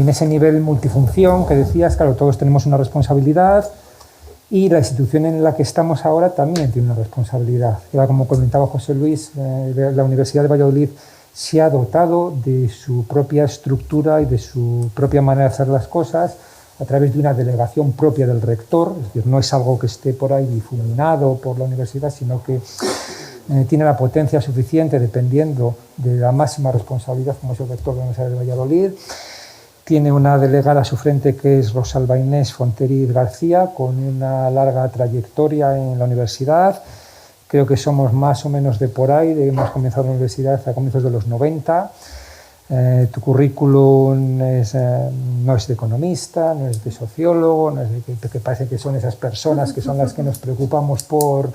Y en ese nivel multifunción que decías, claro, todos tenemos una responsabilidad y la institución en la que estamos ahora también tiene una responsabilidad. Era como comentaba José Luis, la Universidad de Valladolid se ha dotado de su propia estructura y de su propia manera de hacer las cosas a través de una delegación propia del rector, es decir, no es algo que esté por ahí difuminado por la universidad, sino que tiene la potencia suficiente dependiendo de la máxima responsabilidad como es el rector de la Universidad de Valladolid. Tiene una delegada a su frente que es Rosalba Inés Fonteriz García, con una larga trayectoria en la universidad. Creo que somos más o menos de por ahí, hemos comenzado la universidad a comienzos de los 90. Tu currículum no es de economista, no es de sociólogo, no es de que parece que son esas personas que son las que nos preocupamos por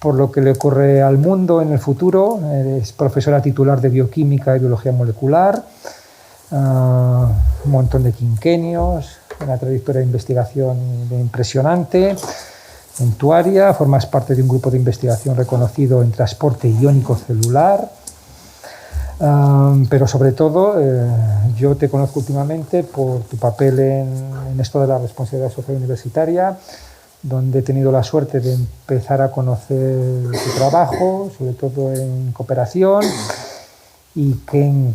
lo que le ocurre al mundo en el futuro. Es profesora titular de bioquímica y biología molecular, un montón de quinquenios, una trayectoria de investigación impresionante. En tu área formas parte de un grupo de investigación reconocido en transporte iónico celular, pero sobre todo yo te conozco últimamente por tu papel en esto de la responsabilidad social universitaria, donde he tenido la suerte de empezar a conocer tu trabajo, sobre todo en cooperación, y que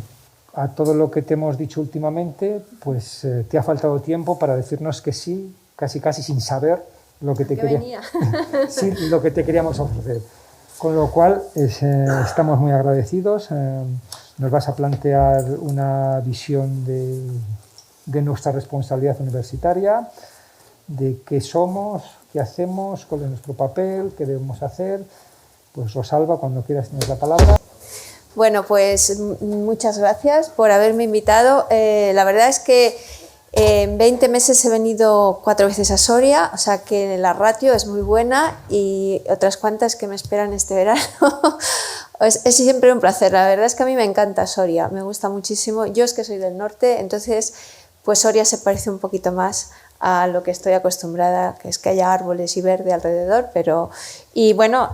a todo lo que te hemos dicho últimamente, pues te ha faltado tiempo para decirnos que sí, casi sin saber lo que te sí, lo que te queríamos ofrecer. Con lo cual estamos muy agradecidos. Nos vas a plantear una visión de nuestra responsabilidad universitaria, de qué somos, qué hacemos, cuál es nuestro papel, qué debemos hacer. Pues Rosalba, cuando quieras tienes la palabra. Bueno, pues muchas gracias por haberme invitado. La verdad es que en 20 meses he venido 4 veces a Soria, o sea que la ratio es muy buena y otras cuantas que me esperan este verano. Es siempre un placer, la verdad es que a mí me encanta Soria, me gusta muchísimo. Yo es que soy del norte, entonces pues Soria se parece un poquito más a lo que estoy acostumbrada, que es que haya árboles y verde alrededor, pero... Y bueno,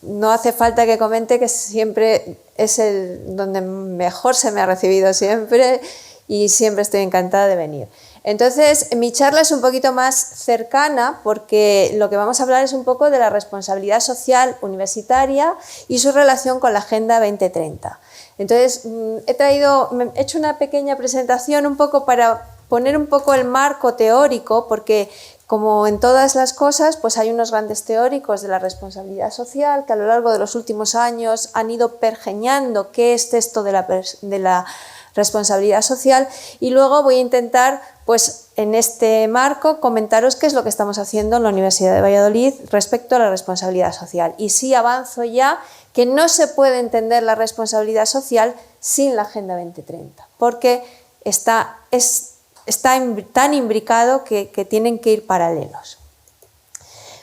no hace falta que comente que siempre es donde mejor se me ha recibido siempre y siempre estoy encantada de venir. Entonces, mi charla es un poquito más cercana porque lo que vamos a hablar es un poco de la responsabilidad social universitaria y su relación con la Agenda 2030. Entonces, he hecho una pequeña presentación un poco para poner un poco el marco teórico, porque como en todas las cosas, pues hay unos grandes teóricos de la responsabilidad social que a lo largo de los últimos años han ido pergeñando qué es esto de la responsabilidad social, y luego voy a intentar, pues en este marco, comentaros qué es lo que estamos haciendo en la Universidad de Valladolid respecto a la responsabilidad social. Y sí avanzo ya que no se puede entender la responsabilidad social sin la Agenda 2030, porque está tan imbricado que tienen que ir paralelos.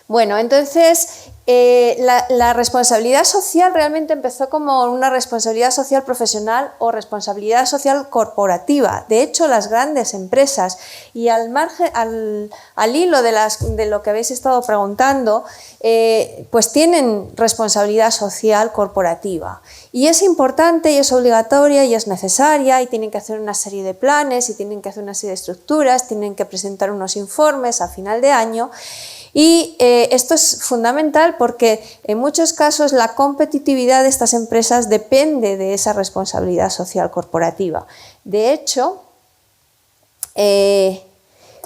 Bueno, entonces la responsabilidad social realmente empezó como una responsabilidad social profesional o responsabilidad social corporativa. De hecho, las grandes empresas, y al hilo de lo que habéis estado preguntando, pues tienen responsabilidad social corporativa. Y es importante y es obligatoria y es necesaria, y tienen que hacer una serie de planes y tienen que hacer una serie de estructuras, tienen que presentar unos informes a final de año. Y esto es fundamental porque en muchos casos la competitividad de estas empresas depende de esa responsabilidad social corporativa. De hecho,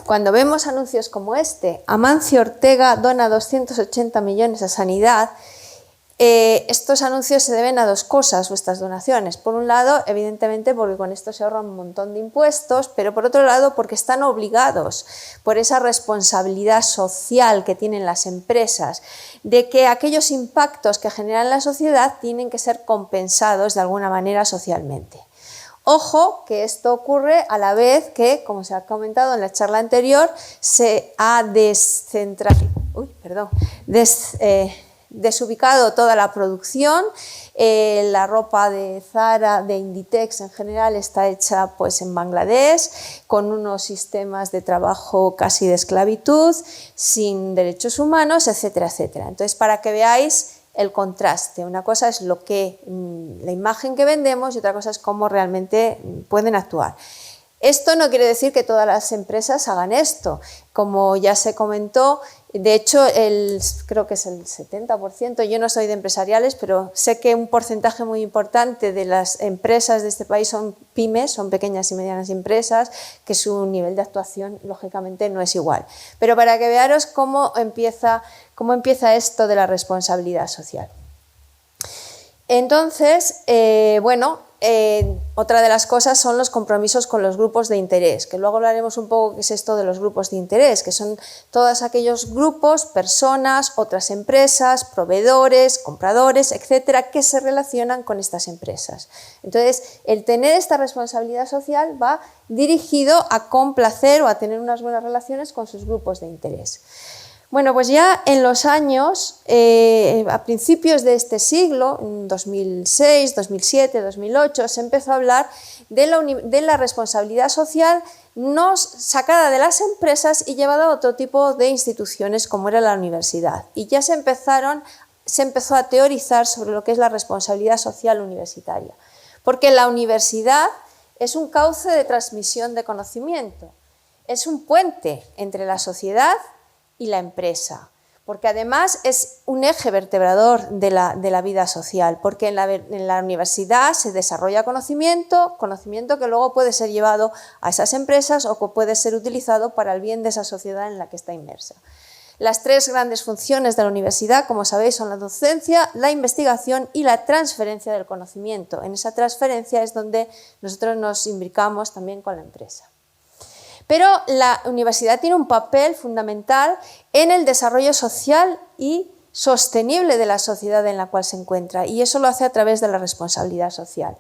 cuando vemos anuncios como este, Amancio Ortega dona 280 millones a sanidad, estos anuncios se deben a dos cosas, o estas donaciones. Por un lado, evidentemente, porque con esto se ahorran un montón de impuestos, pero por otro lado, porque están obligados por esa responsabilidad social que tienen las empresas, de que aquellos impactos que generan la sociedad tienen que ser compensados de alguna manera socialmente. Ojo, que esto ocurre a la vez que, como se ha comentado en la charla anterior, se ha desubicado toda la producción. La ropa de Zara, de Inditex en general, está hecha pues en Bangladesh, con unos sistemas de trabajo casi de esclavitud, sin derechos humanos, etcétera, etcétera. Entonces, para que veáis el contraste. Una cosa es la imagen que vendemos y otra cosa es cómo realmente pueden actuar. Esto no quiere decir que todas las empresas hagan esto. Como ya se comentó, de hecho, creo que es el 70%, yo no soy de empresariales, pero sé que un porcentaje muy importante de las empresas de este país son pymes, son pequeñas y medianas empresas, que su nivel de actuación, lógicamente, no es igual. Pero para que vearos cómo empieza esto de la responsabilidad social. Entonces, otra de las cosas son los compromisos con los grupos de interés, que luego hablaremos un poco qué es esto de los grupos de interés, que son todos aquellos grupos, personas, otras empresas, proveedores, compradores, etcétera, que se relacionan con estas empresas. Entonces, el tener esta responsabilidad social va dirigido a complacer o a tener unas buenas relaciones con sus grupos de interés. Bueno, pues ya en los años, a principios de este siglo, en 2006, 2007, 2008, se empezó a hablar de la responsabilidad social sacada de las empresas y llevada a otro tipo de instituciones como era la universidad. Y ya se empezó a teorizar sobre lo que es la responsabilidad social universitaria. Porque la universidad es un cauce de transmisión de conocimiento, es un puente entre la sociedad y la empresa, porque además es un eje vertebrador de la vida social, porque en la universidad se desarrolla conocimiento que luego puede ser llevado a esas empresas o que puede ser utilizado para el bien de esa sociedad en la que está inmersa. Las tres grandes funciones de la universidad, como sabéis, son la docencia, la investigación y la transferencia del conocimiento. En esa transferencia es donde nosotros nos imbricamos también con la empresa. Pero la universidad tiene un papel fundamental en el desarrollo social y sostenible de la sociedad en la cual se encuentra, y eso lo hace a través de la responsabilidad social.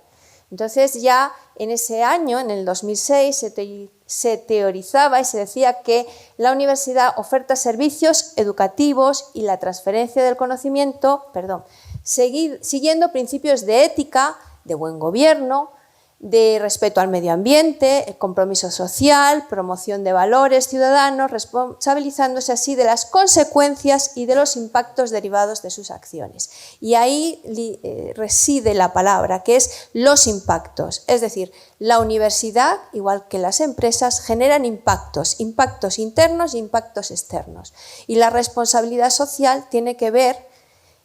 Entonces ya en ese año, en el 2006, se teorizaba y se decía que la universidad oferta servicios educativos y la transferencia del conocimiento, siguiendo principios de ética, de buen gobierno, de respeto al medio ambiente, el compromiso social, promoción de valores ciudadanos, responsabilizándose así de las consecuencias y de los impactos derivados de sus acciones. Y ahí reside la palabra, que es los impactos. Es decir, la universidad, igual que las empresas, generan impactos internos e impactos externos. Y la responsabilidad social tiene que ver,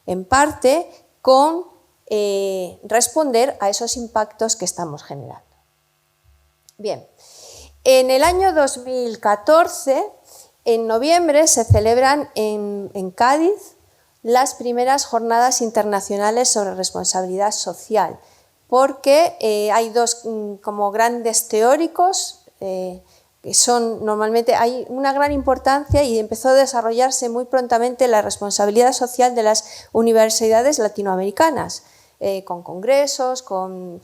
en parte, con responder a esos impactos que estamos generando. Bien, en el año 2014, en noviembre, se celebran en Cádiz las primeras jornadas internacionales sobre responsabilidad social, porque hay dos como grandes teóricos que normalmente hay una gran importancia, y empezó a desarrollarse muy prontamente la responsabilidad social de las universidades latinoamericanas, con congresos, con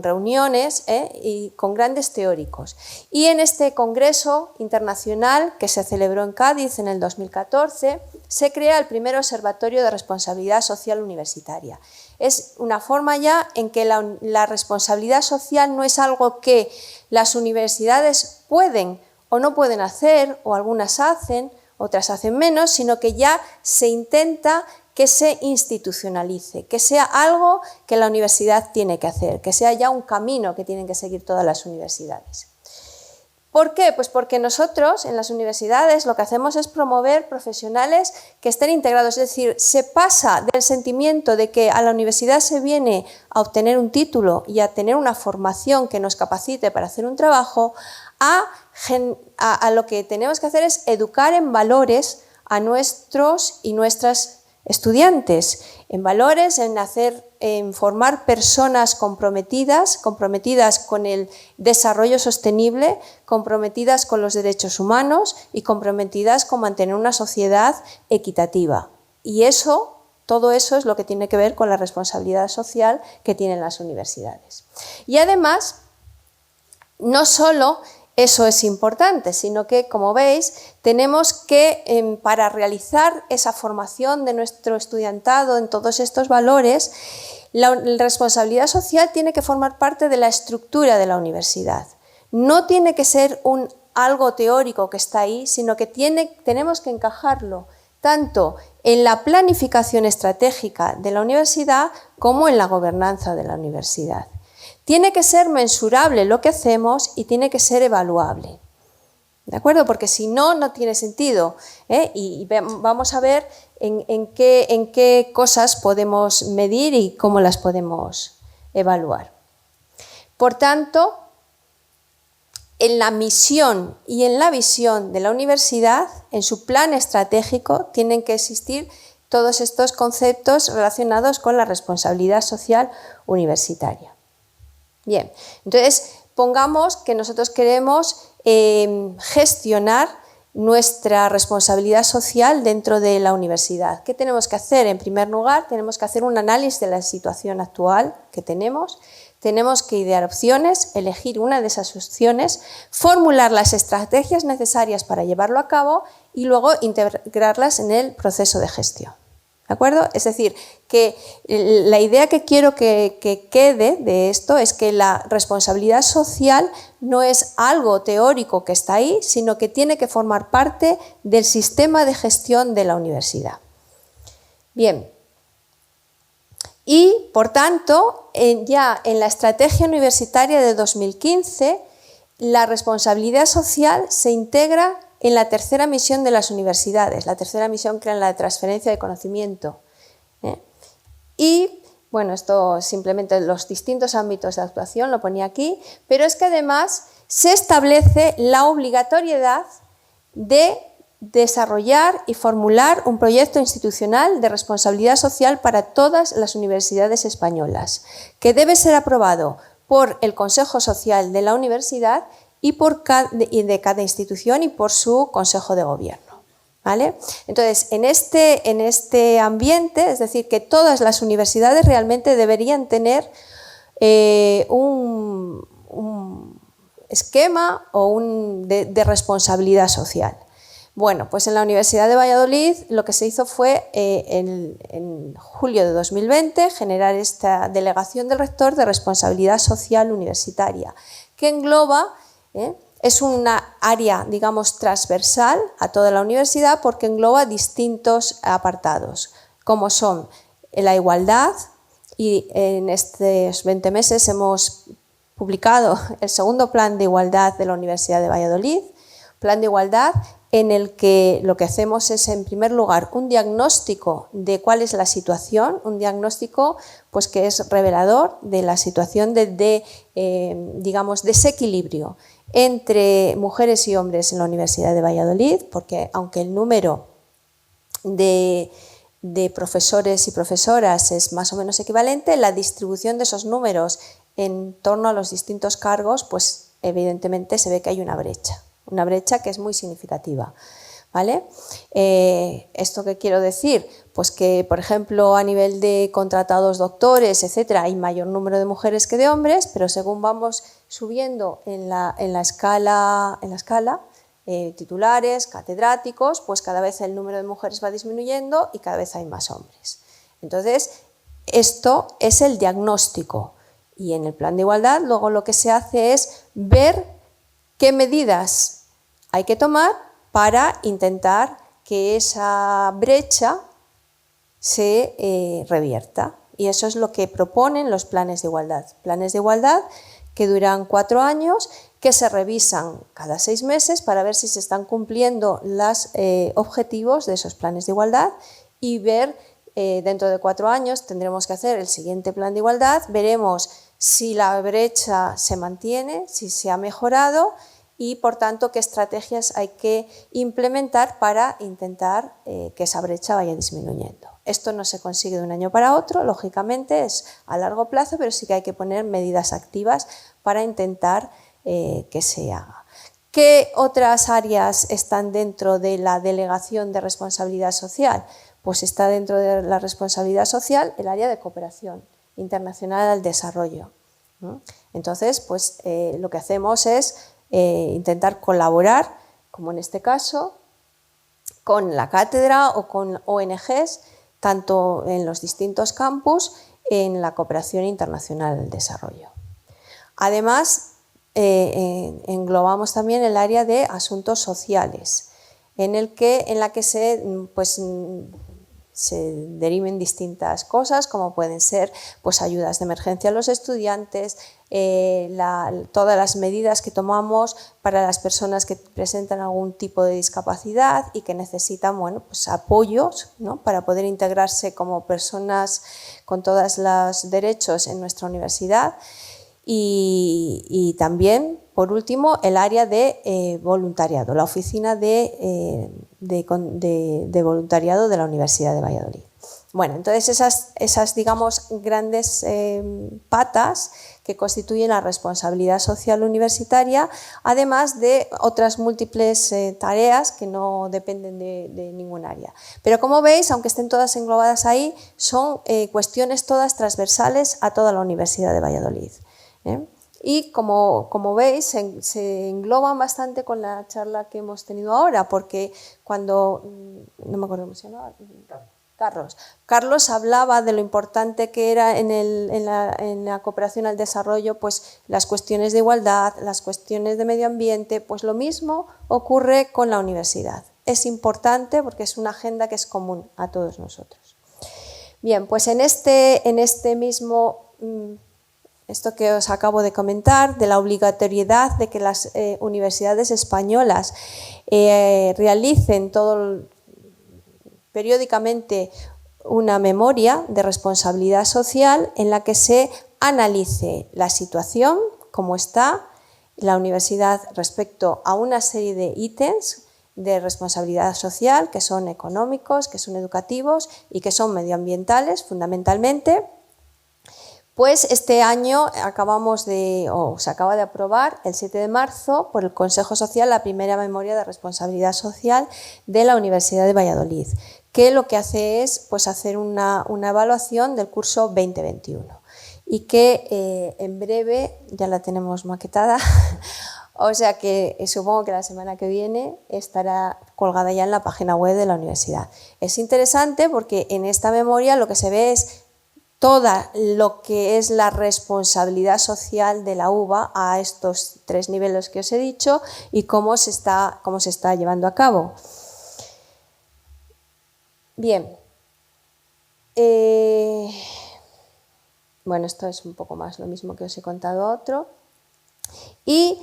reuniones y con grandes teóricos. Y en este congreso internacional que se celebró en Cádiz en el 2014, se crea el primer observatorio de responsabilidad social universitaria. Es una forma ya en que la responsabilidad social no es algo que las universidades pueden o no pueden hacer, o algunas hacen, otras hacen menos, sino que ya se intenta que se institucionalice, que sea algo que la universidad tiene que hacer, que sea ya un camino que tienen que seguir todas las universidades. ¿Por qué? Pues porque nosotros en las universidades lo que hacemos es promover profesionales que estén integrados, es decir, se pasa del sentimiento de que a la universidad se viene a obtener un título y a tener una formación que nos capacite para hacer un trabajo, a lo que tenemos que hacer es educar en valores a nuestros y nuestras estudiantes, en valores, en formar personas comprometidas con el desarrollo sostenible, comprometidas con los derechos humanos y comprometidas con mantener una sociedad equitativa. Y todo eso es lo que tiene que ver con la responsabilidad social que tienen las universidades. Y además, no solo eso es importante, sino que, como veis, tenemos que, para realizar esa formación de nuestro estudiantado en todos estos valores, la responsabilidad social tiene que formar parte de la estructura de la universidad. No tiene que ser algo teórico que está ahí, sino que tenemos que encajarlo tanto en la planificación estratégica de la universidad como en la gobernanza de la universidad. Tiene que ser mensurable lo que hacemos y tiene que ser evaluable. ¿De acuerdo? Porque si no, no tiene sentido. Y vamos a ver en qué cosas podemos medir y cómo las podemos evaluar. Por tanto, en la misión y en la visión de la universidad, en su plan estratégico, tienen que existir todos estos conceptos relacionados con la responsabilidad social universitaria. Bien, entonces pongamos que nosotros queremos gestionar nuestra responsabilidad social dentro de la universidad. ¿Qué tenemos que hacer? En primer lugar, tenemos que hacer un análisis de la situación actual que tenemos que idear opciones, elegir una de esas opciones, formular las estrategias necesarias para llevarlo a cabo y luego integrarlas en el proceso de gestión. ¿De acuerdo? Es decir, que la idea que quiero que quede de esto es que la responsabilidad social no es algo teórico que está ahí, sino que tiene que formar parte del sistema de gestión de la universidad. Bien, y por tanto, ya en la estrategia universitaria de 2015, la responsabilidad social se integra en la tercera misión de las universidades, la tercera misión que era la de transferencia de conocimiento. Y, bueno, esto simplemente los distintos ámbitos de actuación lo ponía aquí, pero es que además se establece la obligatoriedad de desarrollar y formular un proyecto institucional de responsabilidad social para todas las universidades españolas, que debe ser aprobado por el Consejo Social de la Universidad y de cada institución y por su Consejo de Gobierno. ¿Vale? Entonces, en este ambiente, es decir, que todas las universidades realmente deberían tener un esquema de responsabilidad social. Bueno, pues en la Universidad de Valladolid lo que se hizo fue en julio de 2020 generar esta delegación del rector de responsabilidad social universitaria, que engloba, es una área, digamos, transversal a toda la universidad porque engloba distintos apartados, como son la igualdad, y en estos 20 meses hemos publicado el segundo plan de igualdad de la Universidad de Valladolid, plan de igualdad en el que lo que hacemos es, en primer lugar, un diagnóstico de cuál es la situación, un diagnóstico pues, que es revelador de la situación digamos, desequilibrio entre mujeres y hombres en la Universidad de Valladolid, porque aunque el número de profesores y profesoras es más o menos equivalente, la distribución de esos números en torno a los distintos cargos, pues evidentemente se ve que hay una brecha que es muy significativa. ¿Vale? ¿Esto qué quiero decir? Pues que, por ejemplo, a nivel de contratados doctores, etcétera, hay mayor número de mujeres que de hombres, pero según vamos subiendo en la escala, titulares, catedráticos, pues cada vez el número de mujeres va disminuyendo y cada vez hay más hombres. Entonces, esto es el diagnóstico. Y en el plan de igualdad luego lo que se hace es ver qué medidas hay que tomar para intentar que esa brecha se revierta. Y eso es lo que proponen los planes de igualdad. Planes de igualdad que duran 4 años, que se revisan cada 6 meses para ver si se están cumpliendo los objetivos de esos planes de igualdad y ver, dentro de 4 años tendremos que hacer el siguiente plan de igualdad, veremos si la brecha se mantiene, si se ha mejorado y, por tanto, qué estrategias hay que implementar para intentar que esa brecha vaya disminuyendo. Esto no se consigue de un año para otro, lógicamente es a largo plazo, pero sí que hay que poner medidas activas para intentar que se haga. ¿Qué otras áreas están dentro de la delegación de responsabilidad social? Pues está dentro de la responsabilidad social el área de cooperación internacional al desarrollo. Entonces, pues lo que hacemos es intentar colaborar, como en este caso, con la cátedra o con ONGs, tanto en los distintos campus, en la cooperación internacional del desarrollo. Además, englobamos también el área de asuntos sociales. en la que se deriven distintas cosas, como pueden ser pues, ayudas de emergencia a los estudiantes, todas las medidas que tomamos para las personas que presentan algún tipo de discapacidad y que necesitan pues, apoyos, ¿no?, para poder integrarse como personas con todos los derechos en nuestra universidad. Y también, por último, el área de voluntariado, la oficina de voluntariado de la Universidad de Valladolid. Bueno, entonces esas digamos, grandes patas que constituyen la responsabilidad social universitaria, además de otras múltiples tareas que no dependen de ningún área. Pero como veis, aunque estén todas englobadas ahí, son cuestiones todas transversales a toda la Universidad de Valladolid. Y como veis, se engloban bastante con la charla que hemos tenido ahora, porque cuando, no me acuerdo cómo se llamaba, Carlos hablaba de lo importante que era en la cooperación al desarrollo, pues las cuestiones de igualdad, las cuestiones de medio ambiente, pues lo mismo ocurre con la universidad. Es importante porque es una agenda que es común a todos nosotros. Bien, pues en este mismo... Esto que os acabo de comentar, de la obligatoriedad de que las universidades españolas realicen periódicamente una memoria de responsabilidad social en la que se analice la situación, cómo está la universidad respecto a una serie de ítems de responsabilidad social que son económicos, que son educativos y que son medioambientales fundamentalmente. Pues este año se acaba de aprobar el 7 de marzo por el Consejo Social la primera memoria de responsabilidad social de la Universidad de Valladolid, que lo que hace es pues, hacer una evaluación del curso 2021 y que en breve ya la tenemos maquetada, o sea que supongo que la semana que viene estará colgada ya en la página web de la universidad. Es interesante porque en esta memoria lo que se ve es toda lo que es la responsabilidad social de la UVA a estos 3 niveles que os he dicho y cómo se está llevando a cabo. Bien. Bueno, esto es un poco más lo mismo que os he contado otro. Y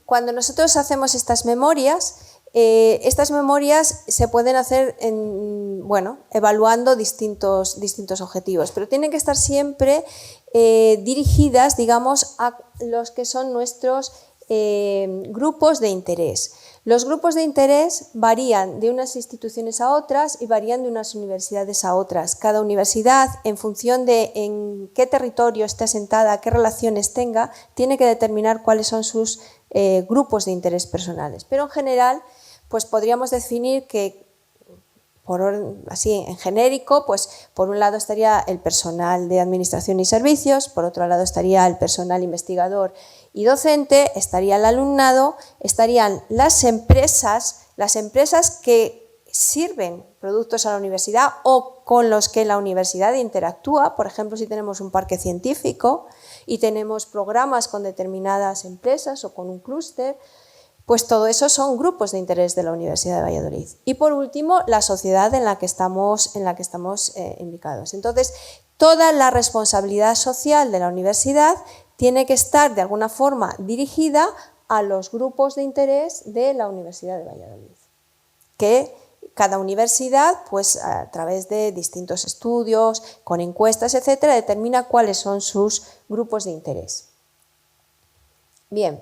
cuando nosotros hacemos estas memorias se pueden hacer evaluando distintos objetivos, pero tienen que estar siempre dirigidas, digamos, a los que son nuestros grupos de interés. Los grupos de interés varían de unas instituciones a otras y varían de unas universidades a otras. Cada universidad, en función de en qué territorio esté asentada, qué relaciones tenga, tiene que determinar cuáles son sus grupos de interés personales. Pero en general, pues podríamos definir que, así en genérico, pues por un lado estaría el personal de administración y servicios, por otro lado estaría el personal investigador y docente, estaría el alumnado, estarían las empresas que sirven productos a la universidad o con los que la universidad interactúa. Por ejemplo, si tenemos un parque científico y tenemos programas con determinadas empresas o con un clúster, pues todo eso son grupos de interés de la Universidad de Valladolid. Y por último, la sociedad en la que estamos implicados. Entonces, toda la responsabilidad social de la universidad tiene que estar de alguna forma dirigida a los grupos de interés de la Universidad de Valladolid, que cada universidad, pues a través de distintos estudios, con encuestas, etcétera, determina cuáles son sus grupos de interés. Bien.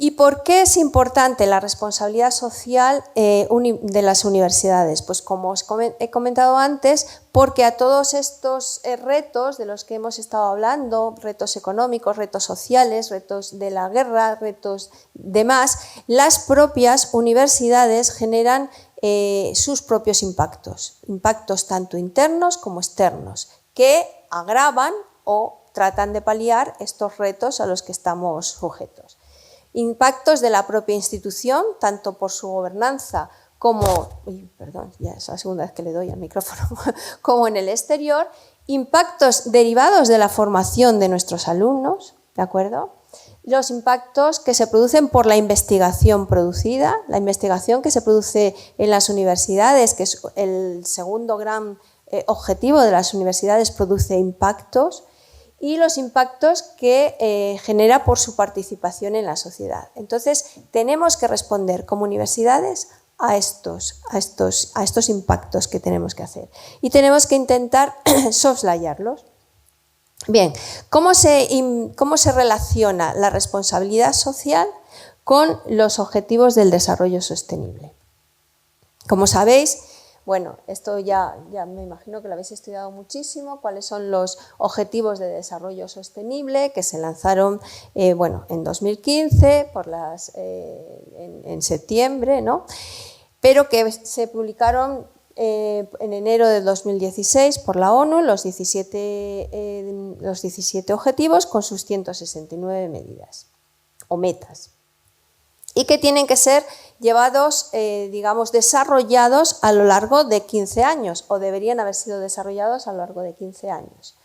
¿Y por qué es importante la responsabilidad social de las universidades? Pues como os he comentado antes, porque a todos estos retos de los que hemos estado hablando, retos económicos, retos sociales, retos de la guerra, retos demás, las propias universidades generan sus propios impactos tanto internos como externos, que agravan o tratan de paliar estos retos a los que estamos sujetos. Impactos de la propia institución, tanto por su gobernanza como, ya es la segunda vez que le doy al micrófono, como en el exterior, impactos derivados de la formación de nuestros alumnos, ¿de acuerdo? los impactos que se producen por la investigación producida, la investigación que se produce en las universidades, que es el segundo gran objetivo de las universidades, produce impactos, y los impactos que genera por su participación en la sociedad. Entonces, tenemos que responder como universidades a estos impactos que tenemos que hacer y tenemos que intentar soslayarlos. Bien, ¿cómo se relaciona la responsabilidad social con los objetivos del desarrollo sostenible? Como sabéis, bueno, esto ya me imagino que lo habéis estudiado muchísimo, cuáles son los objetivos de desarrollo sostenible que se lanzaron en 2015, en septiembre, ¿no? Pero que se publicaron en enero de 2016 por la ONU los 17 objetivos con sus 169 medidas o metas, y que tienen que ser llevados, desarrollados a lo largo de 15 años, o deberían haber sido desarrollados a lo largo de 15 años.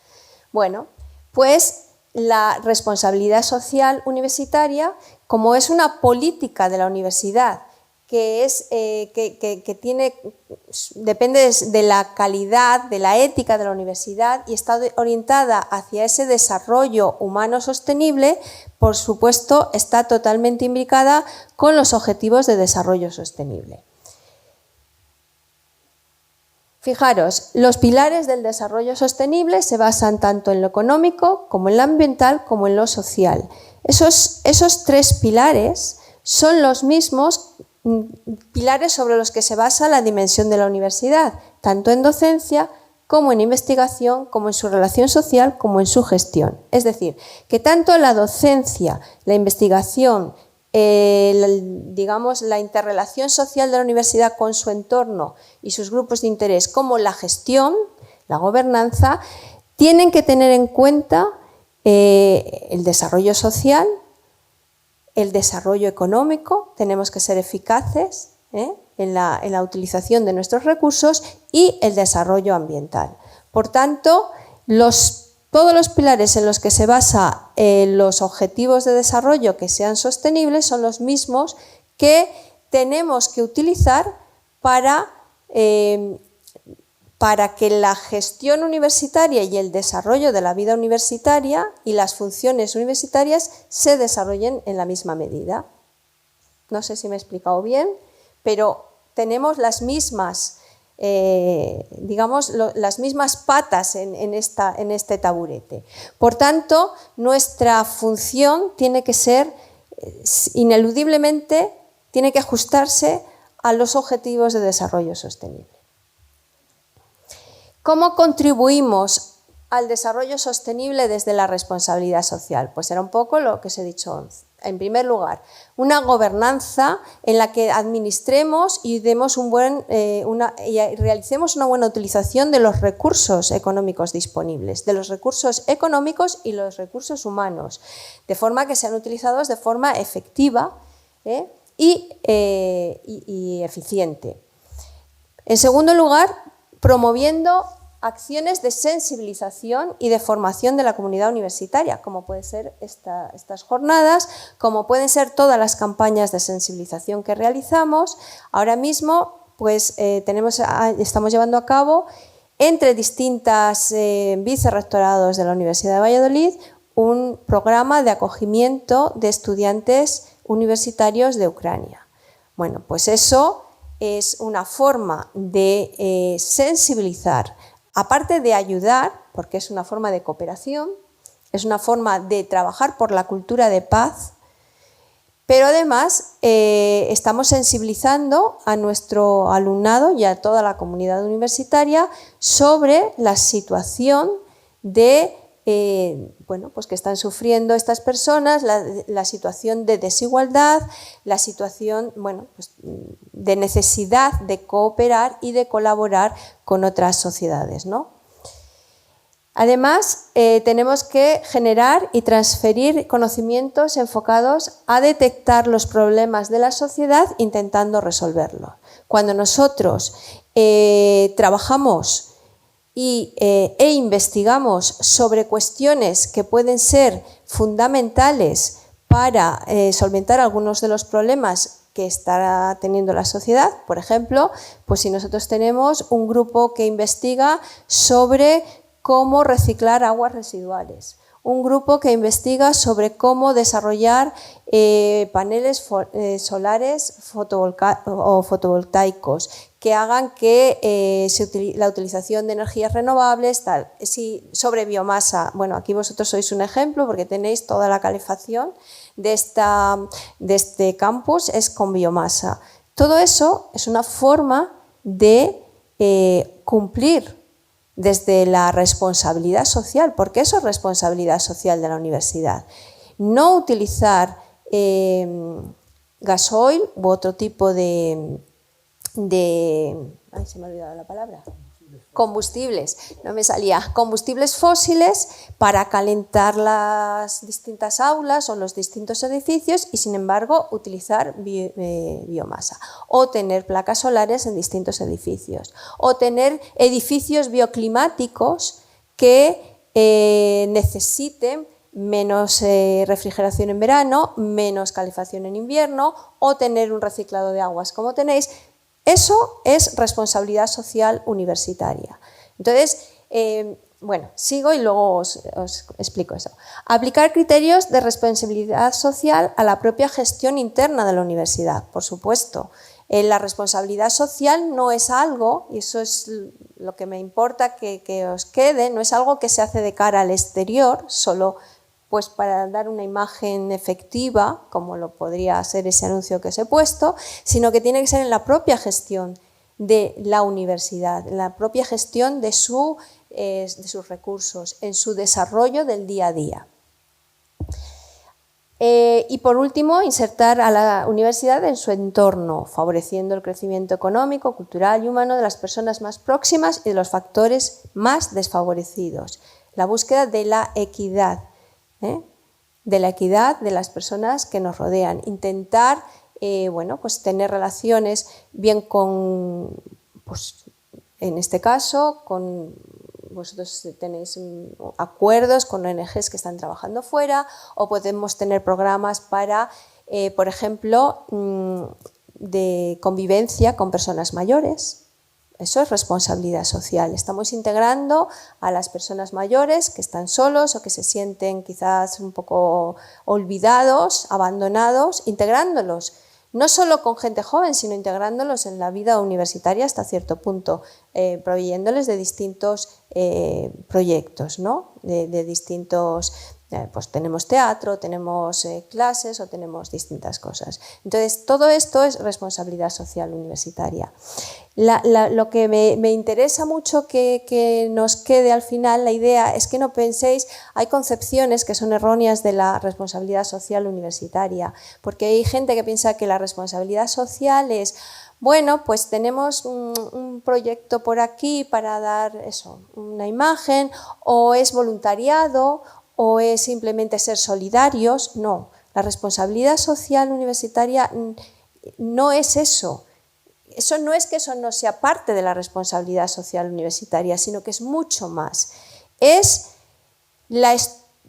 Bueno, pues la responsabilidad social universitaria, como es una política de la universidad, depende de la calidad, de la ética de la universidad y está orientada hacia ese desarrollo humano sostenible, por supuesto, está totalmente imbricada con los objetivos de desarrollo sostenible. Fijaros, los pilares del desarrollo sostenible se basan tanto en lo económico como en lo ambiental como en lo social. Esos tres pilares son los mismos pilares sobre los que se basa la dimensión de la universidad, tanto en docencia como en investigación, como en su relación social, como en su gestión. Es decir, que tanto la docencia, la investigación, la interrelación social de la universidad con su entorno y sus grupos de interés, como la gestión, la gobernanza, tienen que tener en cuenta el desarrollo social, el desarrollo económico, tenemos que ser eficaces en la utilización de nuestros recursos, y el desarrollo ambiental. Por tanto, todos los pilares en los que se basan los objetivos de desarrollo que sean sostenibles son los mismos que tenemos que utilizar para que la gestión universitaria y el desarrollo de la vida universitaria y las funciones universitarias se desarrollen en la misma medida. No sé si me he explicado bien, pero tenemos las mismas, las mismas patas en este taburete. Por tanto, nuestra función tiene que ser, ineludiblemente, tiene que ajustarse a los objetivos de desarrollo sostenible. ¿Cómo contribuimos al desarrollo sostenible desde la responsabilidad social? Pues era un poco lo que os he dicho. En primer lugar, una gobernanza en la que administremos y realicemos una buena utilización de los recursos económicos disponibles, de los recursos económicos y los recursos humanos, de forma que sean utilizados de forma efectiva y eficiente. En segundo lugar, promoviendo acciones de sensibilización y de formación de la comunidad universitaria, como pueden ser estas jornadas, como pueden ser todas las campañas de sensibilización que realizamos. Ahora mismo pues, estamos llevando a cabo entre distintas vicerrectorados de la Universidad de Valladolid un programa de acogimiento de estudiantes universitarios de Ucrania. Bueno, pues eso es una forma de sensibilizar, aparte de ayudar, porque es una forma de cooperación, es una forma de trabajar por la cultura de paz, pero además estamos sensibilizando a nuestro alumnado y a toda la comunidad universitaria sobre la situación de pues que están sufriendo estas personas, la situación de desigualdad, la situación pues, de necesidad de cooperar y de colaborar con otras sociedades, ¿no? Además, tenemos que generar y transferir conocimientos enfocados a detectar los problemas de la sociedad intentando resolverlos. Cuando nosotros trabajamos e investigamos sobre cuestiones que pueden ser fundamentales para solventar algunos de los problemas que está teniendo la sociedad. Por ejemplo, pues si nosotros tenemos un grupo que investiga sobre cómo reciclar aguas residuales, un grupo que investiga sobre cómo desarrollar paneles solares fotovoltaicos que hagan que la utilización de energías renovables, tal. Sobre biomasa, bueno, aquí vosotros sois un ejemplo porque tenéis toda la calefacción de este campus es con biomasa. Todo eso es una forma de cumplir desde la responsabilidad social, porque eso es responsabilidad social de la universidad. No utilizar gasoil u otro tipo de ay, se me ha olvidado la palabra. Combustibles, no me salía, combustibles fósiles para calentar las distintas aulas o los distintos edificios y sin embargo utilizar biomasa o tener placas solares en distintos edificios o tener edificios bioclimáticos que necesiten menos refrigeración en verano, menos calefacción en invierno o tener un reciclado de aguas como tenéis. Eso es responsabilidad social universitaria. Entonces, bueno, sigo y luego os explico eso. Aplicar criterios de responsabilidad social a la propia gestión interna de la universidad, por supuesto. La responsabilidad social no es algo, y eso es lo que me importa que os quede, no es algo que se hace de cara al exterior, solo pues para dar una imagen efectiva, como lo podría ser ese anuncio que os he puesto, sino que tiene que ser en la propia gestión de la universidad, en la propia gestión de sus recursos, en su desarrollo del día a día. Y por último, insertar a la universidad en su entorno, favoreciendo el crecimiento económico, cultural y humano de las personas más próximas y de los factores más desfavorecidos. La búsqueda de la equidad. De la equidad de las personas que nos rodean, intentar bueno, pues tener relaciones bien con, pues, en este caso, vosotros tenéis acuerdos con ONGs que están trabajando fuera o podemos tener programas para, por ejemplo, de convivencia con personas mayores. Eso es responsabilidad social. Estamos integrando a las personas mayores que están solos o que se sienten quizás un poco olvidados, abandonados, integrándolos. No solo con gente joven, sino integrándolos en la vida universitaria hasta cierto punto, proveyéndoles de distintos proyectos, ¿no? de distintos... Pues tenemos teatro, tenemos clases o tenemos distintas cosas. Entonces, todo esto es responsabilidad social universitaria. Lo que me interesa mucho que nos quede al final, la idea es que no penséis, hay concepciones que son erróneas de la responsabilidad social universitaria, porque hay gente que piensa que la responsabilidad social es, bueno, pues tenemos un proyecto por aquí para dar eso, una imagen, o es voluntariado, o es simplemente ser solidarios. No, la responsabilidad social universitaria no es eso. Eso no es que eso no sea parte de la responsabilidad social universitaria, sino que es mucho más. Es la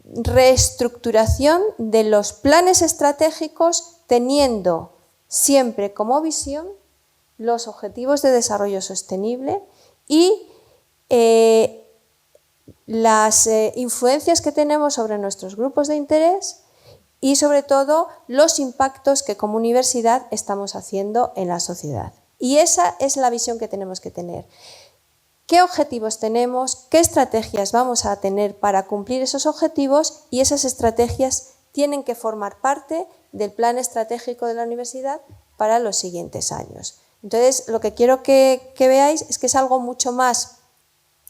reestructuración de los planes estratégicos teniendo siempre como visión los objetivos de desarrollo sostenible y las influencias que tenemos sobre nuestros grupos de interés y sobre todo los impactos que como universidad estamos haciendo en la sociedad. Y esa es la visión que tenemos que tener. ¿Qué objetivos tenemos? ¿Qué estrategias vamos a tener para cumplir esos objetivos? Y esas estrategias tienen que formar parte del plan estratégico de la universidad para los siguientes años. Entonces, lo que quiero que veáis es que es algo mucho más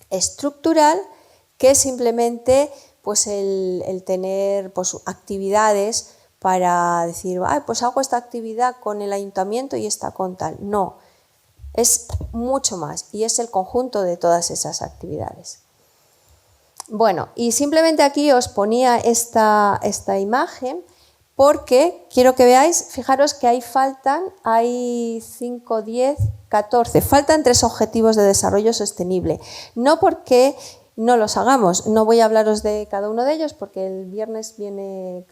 estructural que simplemente pues, el tener pues, actividades para decir, pues hago esta actividad con el ayuntamiento y esta con tal. No, es mucho más y es el conjunto de todas esas actividades. Bueno, y simplemente aquí os ponía esta imagen porque quiero que veáis, fijaros que hay 5, 10, 14, faltan 3 objetivos de desarrollo sostenible. No porque no los hagamos. No voy a hablaros de cada uno de ellos porque el viernes viene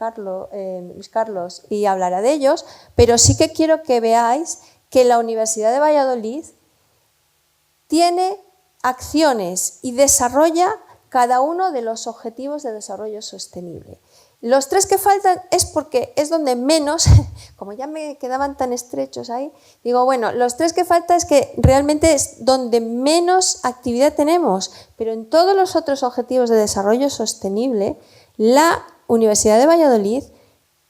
Luis Carlos y hablará de ellos, pero sí que quiero que veáis que la Universidad de Valladolid tiene acciones y desarrolla cada uno de los objetivos de desarrollo sostenible. Los 3 que faltan es porque es donde menos, como ya me quedaban tan estrechos ahí, digo, bueno, los 3 que faltan es que realmente es donde menos actividad tenemos, pero en todos los otros objetivos de desarrollo sostenible, la Universidad de Valladolid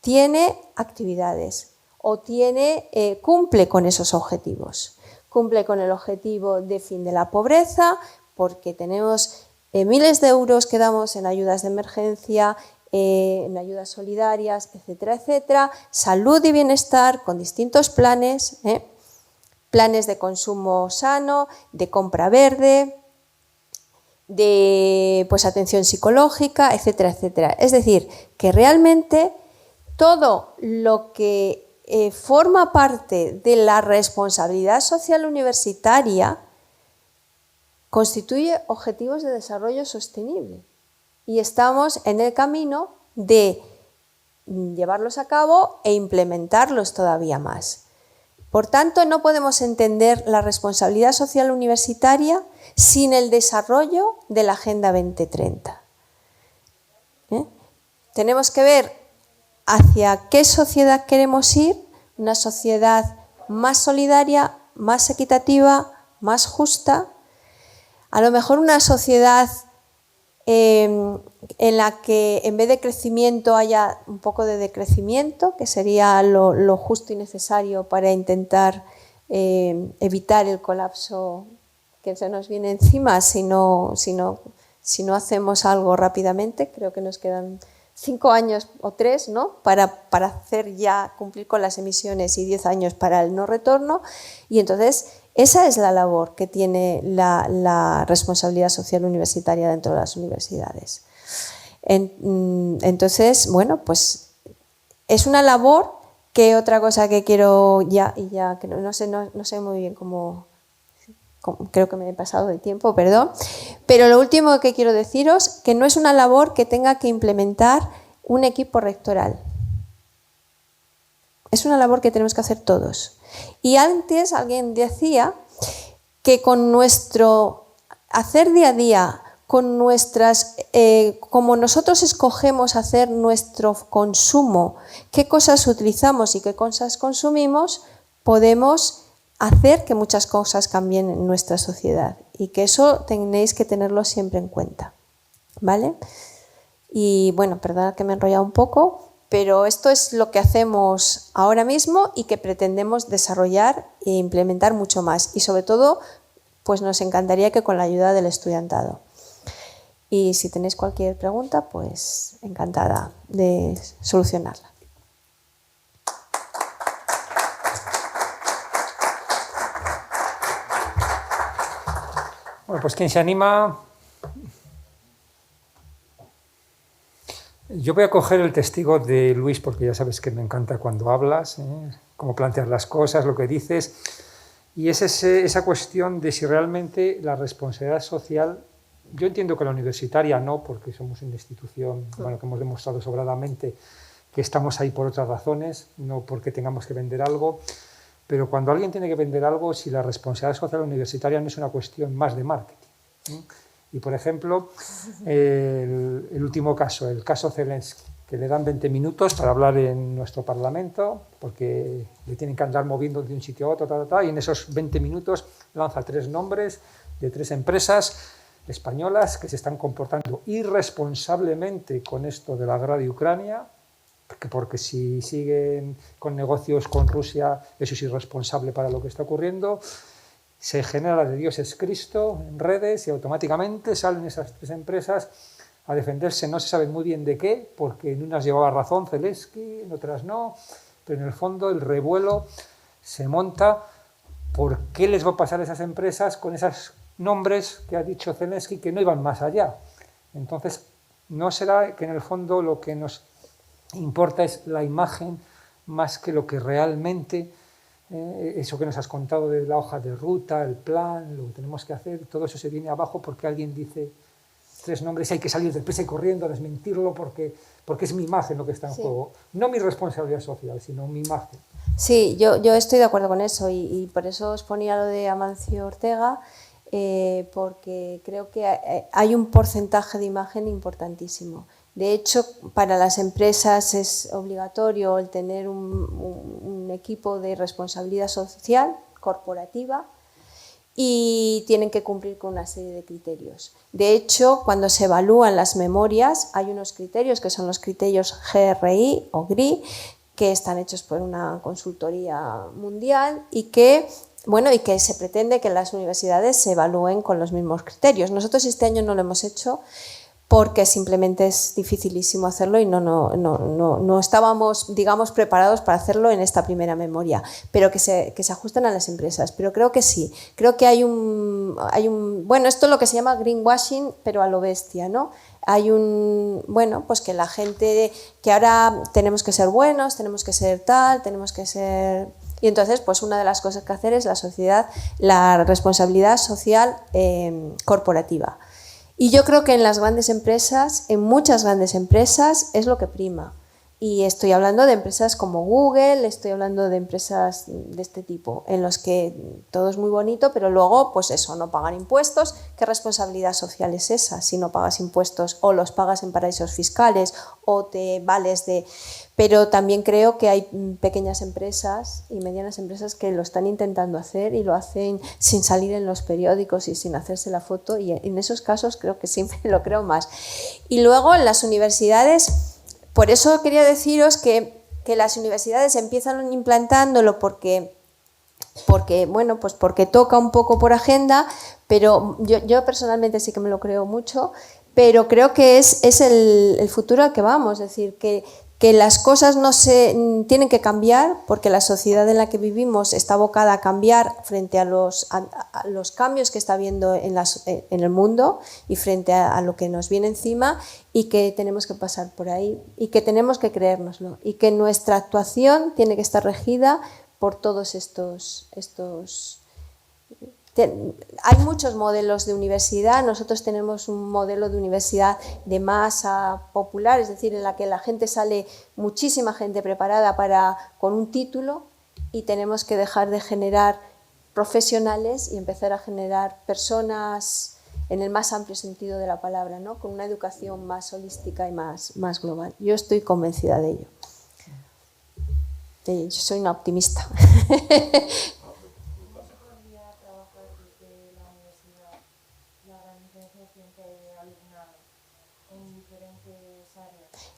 tiene actividades o cumple con esos objetivos. Cumple con el objetivo de fin de la pobreza, porque tenemos miles de euros que damos en ayudas de emergencia, en ayudas solidarias, etcétera, etcétera, salud y bienestar con distintos planes, planes de consumo sano, de compra verde, de atención psicológica, etcétera, etcétera. Es decir, que realmente todo lo que forma parte de la responsabilidad social universitaria constituye objetivos de desarrollo sostenible. Y estamos en el camino de llevarlos a cabo e implementarlos todavía más. Por tanto, no podemos entender la responsabilidad social universitaria sin el desarrollo de la Agenda 2030. Tenemos que ver hacia qué sociedad queremos ir, una sociedad más solidaria, más equitativa, más justa, a lo mejor una sociedad en la que en vez de crecimiento haya un poco de decrecimiento, que sería lo justo y necesario para intentar evitar el colapso que se nos viene encima si no hacemos algo rápidamente. Creo que nos quedan 5 años o 3, ¿no?, para cumplir con las emisiones y 10 años para el no retorno, y entonces esa es la labor que tiene la responsabilidad social universitaria dentro de las universidades. Entonces, bueno, pues es una labor que otra cosa que quiero que no sé muy bien cómo, creo que me he pasado de tiempo, perdón, pero lo último que quiero deciros, que no es una labor que tenga que implementar un equipo rectoral. Es una labor que tenemos que hacer todos. Y antes alguien decía que con nuestro hacer día a día, con como nosotros escogemos hacer nuestro consumo, qué cosas utilizamos y qué cosas consumimos, podemos hacer que muchas cosas cambien en nuestra sociedad, y que eso tenéis que tenerlo siempre en cuenta, ¿vale? Y bueno, perdón que me he enrollado un poco, pero esto es lo que hacemos ahora mismo y que pretendemos desarrollar e implementar mucho más, y sobre todo pues nos encantaría que con la ayuda del estudiantado. Y si tenéis cualquier pregunta, pues encantada de solucionarla. Bueno, pues quien se anima. Yo voy a coger el testigo de Luis, porque ya sabes que me encanta cuando hablas, cómo planteas las cosas, lo que dices, y es esa cuestión de si realmente la responsabilidad social, yo entiendo que la universitaria no, porque somos una institución, bueno, que hemos demostrado sobradamente que estamos ahí por otras razones, no porque tengamos que vender algo, pero cuando alguien tiene que vender algo, si la responsabilidad social universitaria no es una cuestión más de marketing, ¿no? Y, por ejemplo, el último caso, el caso Zelensky, que le dan 20 minutos para hablar en nuestro Parlamento, porque le tienen que andar moviendo de un sitio a otro, y en esos 20 minutos lanza 3 nombres de 3 empresas españolas que se están comportando irresponsablemente con esto de la guerra de Ucrania, porque si siguen con negocios con Rusia, eso es irresponsable para lo que está ocurriendo. Se genera la de Dios es Cristo en redes y automáticamente salen esas 3 empresas a defenderse, no se sabe muy bien de qué, porque en unas llevaba razón Zelensky, en otras no, pero en el fondo el revuelo se monta por qué les va a pasar a esas empresas con esos nombres que ha dicho Zelensky que no iban más allá. Entonces, ¿no será que en el fondo lo que nos importa es la imagen más que lo que realmente... eso que nos has contado de la hoja de ruta, el plan, lo que tenemos que hacer, todo eso se viene abajo porque alguien dice 3 nombres y hay que salir deprisa y corriendo a desmentirlo porque es mi imagen lo que está en juego. No mi responsabilidad social, sino mi imagen. Sí, yo estoy de acuerdo con eso y por eso os ponía lo de Amancio Ortega, porque creo que hay un porcentaje de imagen importantísimo. De hecho, para las empresas es obligatorio el tener un equipo de responsabilidad social corporativa y tienen que cumplir con una serie de criterios. De hecho, cuando se evalúan las memorias, hay unos criterios que son los criterios GRI o GRI, que están hechos por una consultoría mundial y que se pretende que las universidades se evalúen con los mismos criterios. Nosotros este año no lo hemos hecho porque simplemente es dificilísimo hacerlo y no estábamos, digamos, preparados para hacerlo en esta primera memoria, pero que se ajusten a las empresas. Pero creo que sí, creo que hay esto es lo que se llama greenwashing, pero a lo bestia, ¿no? Hay pues que la gente, que ahora tenemos que ser buenos, tenemos que ser tal, tenemos que ser... Y entonces, pues una de las cosas que hacer es la responsabilidad social corporativa. Y yo creo que en las grandes empresas, en muchas grandes empresas, es lo que prima. Y estoy hablando de empresas como Google, estoy hablando de empresas de este tipo, en los que todo es muy bonito, pero luego, pues eso, no pagan impuestos. ¿Qué responsabilidad social es esa? Si no pagas impuestos o los pagas en paraísos fiscales o te vales de... Pero también creo que hay pequeñas empresas y medianas empresas que lo están intentando hacer y lo hacen sin salir en los periódicos y sin hacerse la foto, y en esos casos creo que siempre lo creo más. Y luego en las universidades... Por eso quería deciros que las universidades empiezan implantándolo porque toca un poco por agenda, pero yo personalmente sí que me lo creo mucho, pero creo que es el futuro al que vamos, es decir, que las cosas tienen que cambiar porque la sociedad en la que vivimos está abocada a cambiar frente a los cambios que está habiendo en el mundo y frente a lo que nos viene encima, y que tenemos que pasar por ahí y que tenemos que creérnoslo y que nuestra actuación tiene que estar regida por todos estos... Hay muchos modelos de universidad. Nosotros tenemos un modelo de universidad de masa popular, es decir, en la que la gente sale, muchísima gente preparada con un título, y tenemos que dejar de generar profesionales y empezar a generar personas en el más amplio sentido de la palabra, ¿no? Con una educación más holística y más global. Yo estoy convencida de ello. Yo soy una optimista.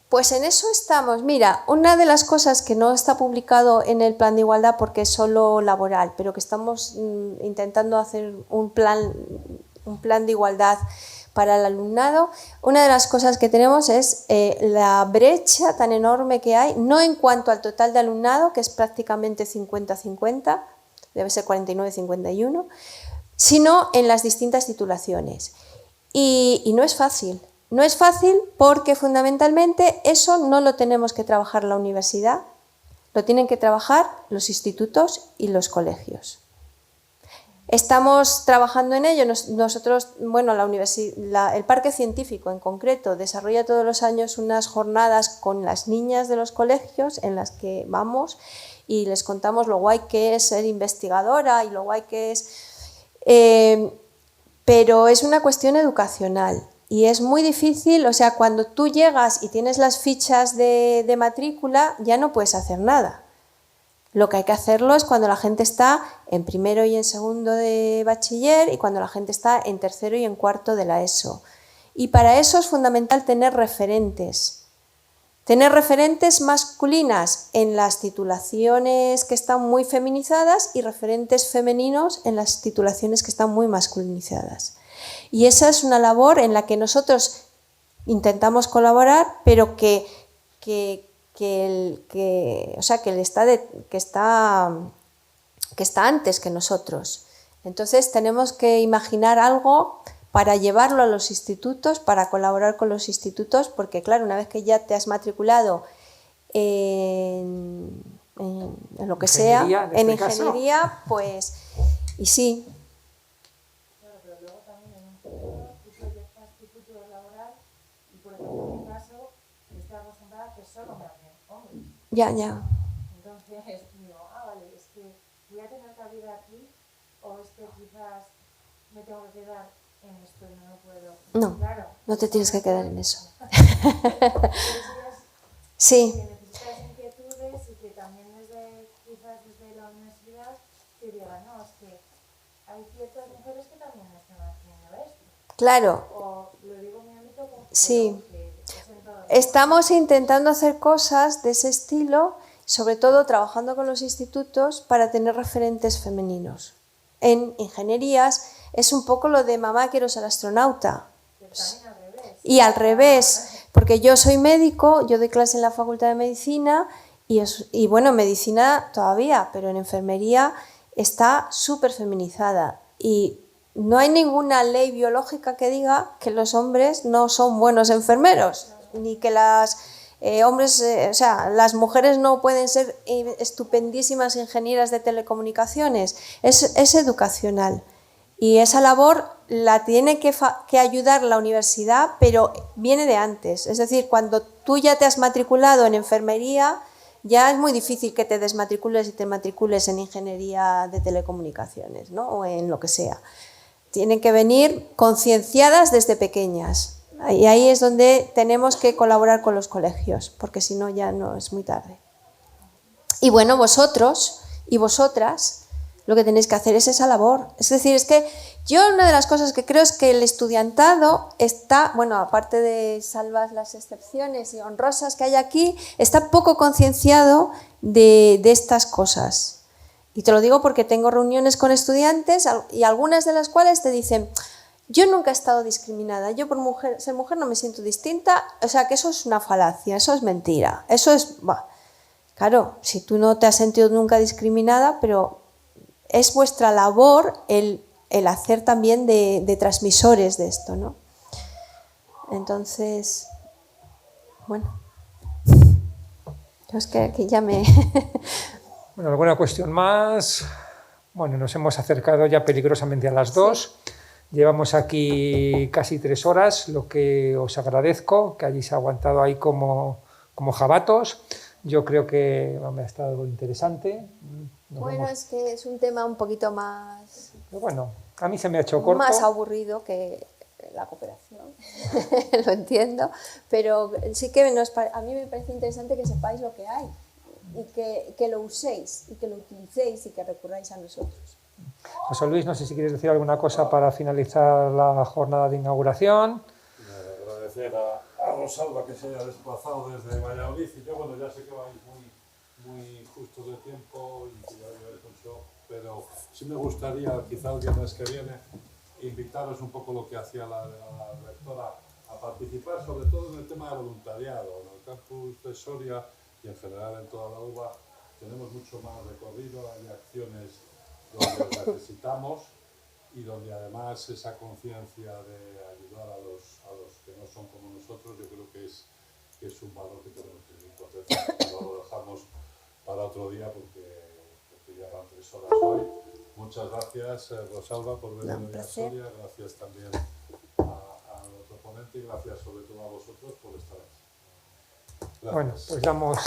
Pues en eso estamos. Mira, una de las cosas que no está publicado en el plan de igualdad porque es solo laboral, pero que estamos intentando hacer un plan de igualdad para el alumnado, una de las cosas que tenemos es la brecha tan enorme que hay, no en cuanto al total de alumnado, que es prácticamente 50-50, debe ser 49-51, sino en las distintas titulaciones. Y no es fácil. No es fácil porque fundamentalmente eso no lo tenemos que trabajar la universidad, lo tienen que trabajar los institutos y los colegios. Estamos trabajando en ello. Nosotros, el Parque Científico en concreto desarrolla todos los años unas jornadas con las niñas de los colegios en las que vamos y les contamos lo guay que es ser investigadora y lo guay que es... pero es una cuestión educacional. Y es muy difícil, o sea, cuando tú llegas y tienes las fichas de matrícula, ya no puedes hacer nada. Lo que hay que hacerlo es cuando la gente está en primero y en segundo de bachiller y cuando la gente está en tercero y en cuarto de la ESO. Y para eso es fundamental tener referentes. Tener referentes masculinas en las titulaciones que están muy feminizadas y referentes femeninos en las titulaciones que están muy masculinizadas. Y esa es una labor en la que nosotros intentamos colaborar, pero que está antes que nosotros. Entonces tenemos que imaginar algo para llevarlo a los institutos, para colaborar con los institutos, porque claro, una vez que ya te has matriculado en lo que sea, en ingeniería, pues, y sí. solo me hacen hombres. Ya, ya. Entonces digo, vale, es que voy a tener cabida aquí o es que quizás me tengo que quedar en esto y no puedo. No, Claro, no te tienes que quedar en eso. que Sí, necesitas inquietudes y que también quizás desde la universidad te digan, no, es que hay ciertas mujeres que también están haciendo esto. claro. O lo digo en mi ámbito como Sí. que es en todos los Estamos intentando hacer cosas de ese estilo, sobre todo trabajando con los institutos para tener referentes femeninos. En ingenierías es un poco lo de mamá quiero ser astronauta. pero también al revés. Y al revés, porque yo soy médico, yo doy clase en la Facultad de Medicina y bueno, medicina todavía, pero en enfermería está súper feminizada y no hay ninguna ley biológica que diga que los hombres no son buenos enfermeros, ni que las las mujeres no pueden ser estupendísimas ingenieras de telecomunicaciones. Es educacional. Y esa labor la tiene que ayudar la universidad, pero viene de antes. Es decir, cuando tú ya te has matriculado en enfermería, ya es muy difícil que te desmatricules y te matricules en ingeniería de telecomunicaciones, ¿no? O en lo que sea. Tienen que venir concienciadas desde pequeñas. Y ahí es donde tenemos que colaborar con los colegios, porque si no ya no es muy tarde. Y bueno, vosotros y vosotras lo que tenéis que hacer es esa labor. Es decir, es que yo una de las cosas que creo es que el estudiantado está, bueno, aparte de salvas las excepciones y honrosas que hay aquí, está poco concienciado de estas cosas. Y te lo digo porque tengo reuniones con estudiantes y algunas de las cuales te dicen, yo nunca he estado discriminada, yo por ser mujer no me siento distinta, o sea que eso es una falacia, eso es mentira, eso es... Bah. Claro, si tú no te has sentido nunca discriminada, pero es vuestra labor el hacer también de transmisores de esto, ¿no? Entonces, bueno, yo es que aquí ya me... Bueno, ¿alguna cuestión más? Bueno, nos hemos acercado ya peligrosamente a las 2. Llevamos aquí casi 3 horas, lo que os agradezco, que hayáis aguantado ahí como jabatos. Yo creo que me ha estado interesante. Bueno, es que es un tema un poquito más... Pero bueno, a mí se me ha hecho corto. Más aburrido que la cooperación, lo entiendo, pero sí que a mí me parece interesante que sepáis lo que hay y que lo uséis y que lo utilicéis y que recurráis a nosotros. José Luis, no sé si quieres decir alguna cosa para finalizar la jornada de inauguración. Agradecer a Rosalba que se haya desplazado desde Valladolid y yo, bueno, ya sé que vais muy justos de tiempo y que ya lleváis mucho, pero sí me gustaría, quizá el viernes que viene, invitaros un poco lo que hacía la rectora a participar, sobre todo en el tema de voluntariado. En el campus de Soria y en general en toda la UBA tenemos mucho más recorrido, hay acciones donde os necesitamos y donde además esa conciencia de ayudar a los que no son como nosotros, yo creo que es un valor que tenemos que potenciar. No lo dejamos para otro día porque ya van 3 horas hoy. Muchas gracias, Rosalba, por venir hoy a Soria. Gracias también a nuestro ponente y gracias sobre todo a vosotros por estar aquí. Gracias. Bueno, pues damos...